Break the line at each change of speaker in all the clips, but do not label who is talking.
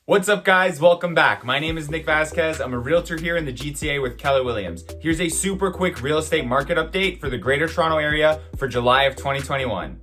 What's up guys, welcome back. My name is Nick Vazquez. I'm a realtor here in the GTA with Keller Williams. Here's a super quick real estate market update for the Greater Toronto Area for July of 2021.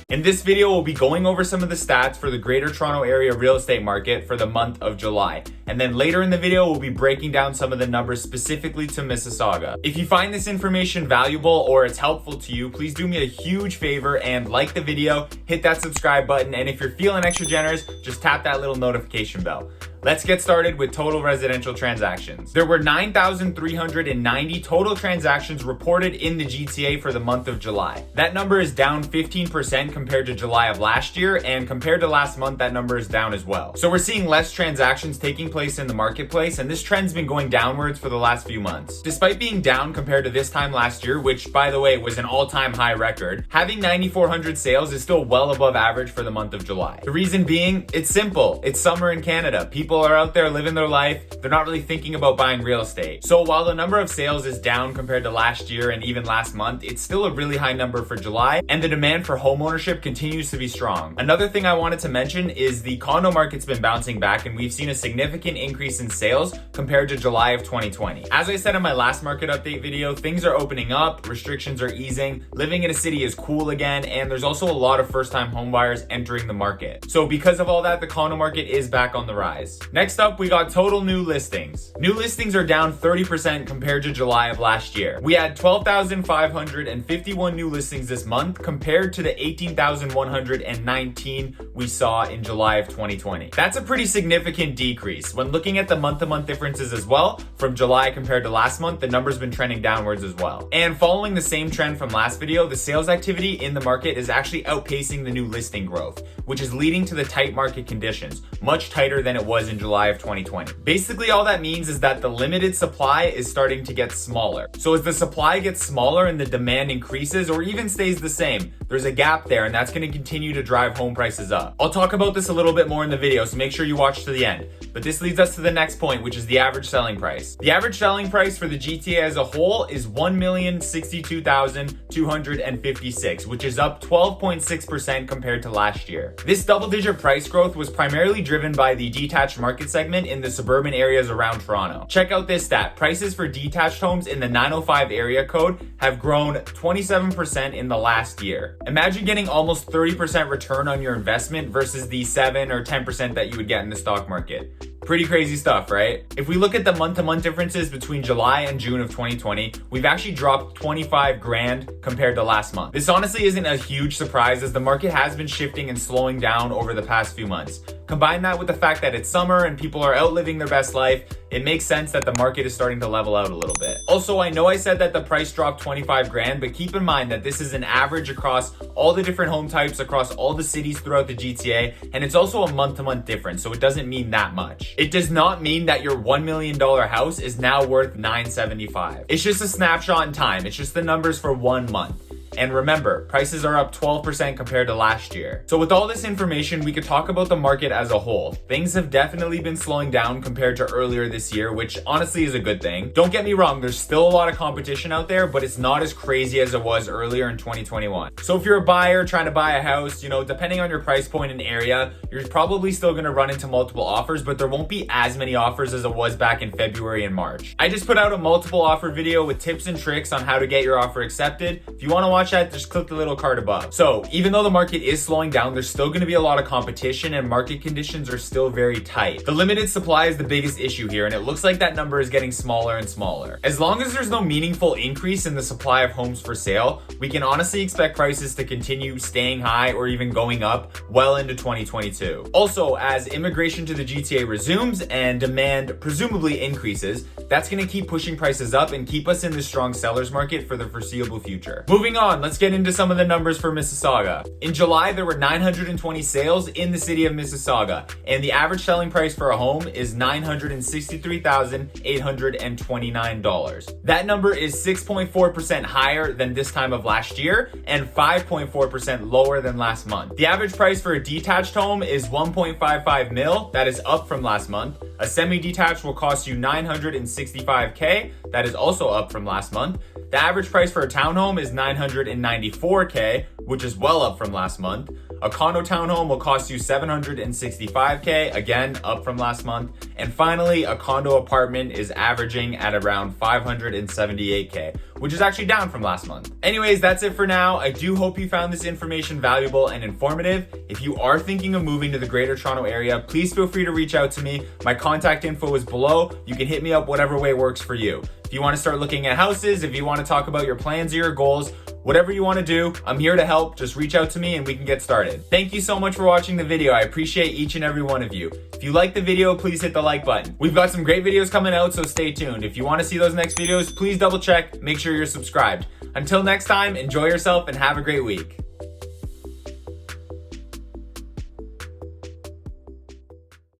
In this video, we'll be going over some of the stats for the Greater Toronto Area real estate market for the month of July. And then later in the video, we'll be breaking down some of the numbers specifically to Mississauga. If you find this information valuable or it's helpful to you, please do me a huge favor and like the video, hit that subscribe button, and if you're feeling extra generous, just tap that little notification bell. Let's get started with total residential transactions. There were 9,390 total transactions reported in the GTA for the month of July. That number is down 15% compared to July of last year, and compared to last month, that number is down as well. So we're seeing less transactions taking place in the marketplace, and this trend's been going downwards for the last few months. Despite being down compared to this time last year, which by the way was an all-time high record, having 9,400 sales is still well above average for the month of July. The reason being, it's simple. It's summer in Canada. People are out there living their life. They're not really thinking about buying real estate. So while the number of sales is down compared to last year and even last month, it's still a really high number for July, and the demand for home ownership continues to be strong. Another thing I wanted to mention is the condo market's been bouncing back, and we've seen a significant increase in sales compared to July of 2020. As I said in my last market update video, things are opening up, restrictions are easing, living in a city is cool again, and there's also a lot of first-time homebuyers entering the market. So because of all that, the condo market is back on the rise. Next up, we got total new listings. New listings are down 30% compared to July of last year. We had 12,551 new listings this month compared to the 18,119 we saw in July of 2020. That's a pretty significant decrease. When looking at the month-to-month differences as well, from July compared to last month, the number's been trending downwards as well. And following the same trend from last video, the sales activity in the market is actually outpacing the new listing growth, which is leading to the tight market conditions, much tighter than it was in July of 2020. Basically, all that means is that the limited supply is starting to get smaller. So as the supply gets smaller and the demand increases or even stays the same, there's a gap there, and that's going to continue to drive home prices up. I'll talk about this a little bit more in the video, so make sure you watch to the end. But this leads us to the next point, which is the average selling price. The average selling price for the GTA as a whole is $1,062,256, which is up 12.6% compared to last year. This double-digit price growth was primarily driven by the detached market segment in the suburban areas around Toronto. Check out this stat. Prices for detached homes in the 905 area code have grown 27% in the last year. Imagine getting almost 30% return on your investment versus the 7 or 10% that you would get in the stock market. Pretty crazy stuff, right? If we look at the month-to-month differences between July and June of 2020, we've actually dropped 25 grand compared to last month. This honestly isn't a huge surprise, as the market has been shifting and slowing down over the past few months. Combine that with the fact that it's summer and people are out living their best life, it makes sense that the market is starting to level out a little bit. Also, I know I said that the price dropped 25 grand, but keep in mind that this is an average across all the different home types, across all the cities throughout the GTA, and it's also a month-to-month difference, so it doesn't mean that much. It does not mean that your $1 million house is now worth $975. It's just a snapshot in time. It's just the numbers for 1 month. And remember, prices are up 12% compared to last year. So with all this information, we could talk about the market as a whole. Things have definitely been slowing down compared to earlier this year, which honestly is a good thing. Don't get me wrong, there's still a lot of competition out there, but it's not as crazy as it was earlier in 2021. So if you're a buyer trying to buy a house, depending on your price point and area, you're probably still gonna run into multiple offers, but there won't be as many offers as it was back in February and March. I just put out a multiple offer video with tips and tricks on how to get your offer accepted. If you wanna watch that, just click the little card above. So even though the market is slowing down, there's still going to be a lot of competition and market conditions are still very tight. The limited supply is the biggest issue here, and it looks like that number is getting smaller and smaller. As long as there's no meaningful increase in the supply of homes for sale, we can honestly expect prices to continue staying high or even going up well into 2022. Also, as immigration to the GTA resumes and demand presumably increases, that's going to keep pushing prices up and keep us in the strong seller's market for the foreseeable future. Moving on, let's get into some of the numbers for Mississauga. In July, there were 920 sales in the city of Mississauga, and the average selling price for a home is $963,829. That number is 6.4% higher than this time of last year and 5.4% lower than last month. The average price for a detached home is $1.55 million. That is up from last month. A semi-detached will cost you $965K. That is also up from last month. The average price for a townhome is $994K, which is well up from last month. A condo townhome will cost you $765K, again, up from last month. And finally, a condo apartment is averaging at around $578K, which is actually down from last month. Anyways, that's it for now. I do hope you found this information valuable and informative. If you are thinking of moving to the Greater Toronto Area, please feel free to reach out to me. My contact info is below. You can hit me up whatever way works for you. If you want to start looking at houses, if you want to talk about your plans or your goals, whatever you want to do, I'm here to help. Just reach out to me and we can get started. Thank you so much for watching the video. I appreciate each and every one of you. If you like the video, please hit the like button. We've got some great videos coming out, so stay tuned. If you want to see those next videos, please double check, make sure you're subscribed. Until next time, enjoy yourself and have a great week.